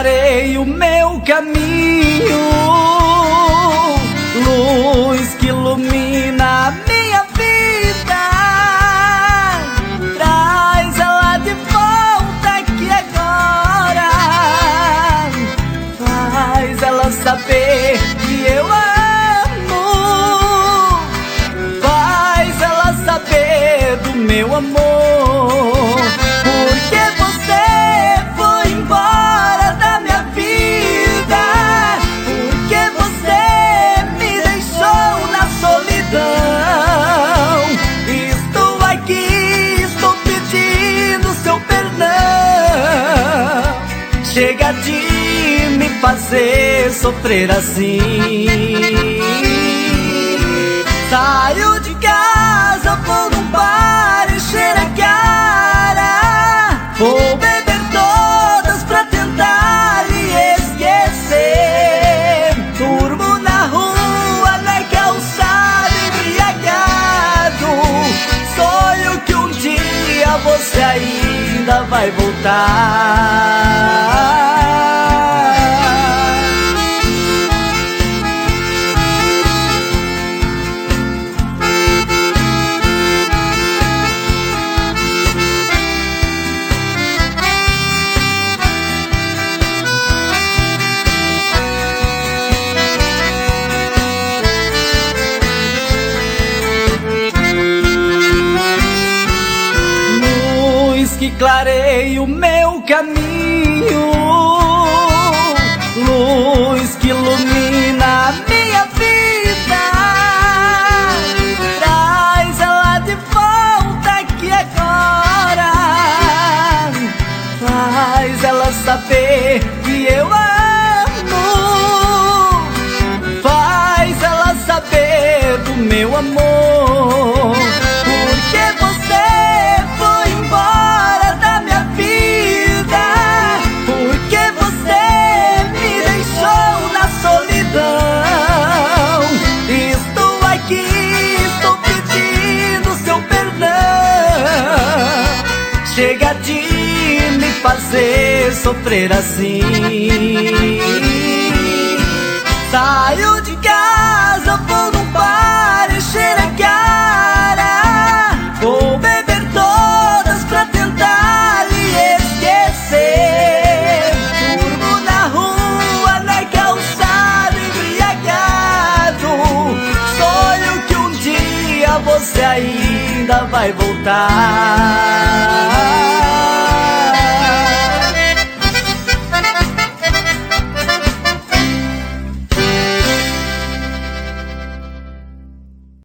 clareia o meu caminho, luz que ilumina a minha vida, traz ela de volta aqui agora, faz ela saber que eu amo, faz ela saber do meu amor, porque você foi embora da minha vida, porque você me deixou na solidão. Estou aqui, estou pedindo seu perdão. Chega de me fazer sofrer assim. Saio de casa, vou num bar, encher a cara, vou beber todas pra tentar lhe esquecer. Durmo na rua, na calçada, embriagado, sonho que um dia você ainda vai voltar. Que clareia o meu caminho, luz que ilumina a minha vida, traz ela de volta aqui agora, faz ela saber que eu amo, faz ela saber do meu amor, porque você foi embora da minha vida, porque você me deixou na solidão. Estou aqui, estou pedindo seu perdão. Chega de me fazer sofrer assim. Saio de casa, vou num bar, encher a cara, vou beber todas pra tentar lhe esquecer. Durmo na rua, na calçada, embriagado, sonho que um dia você ainda vai voltar.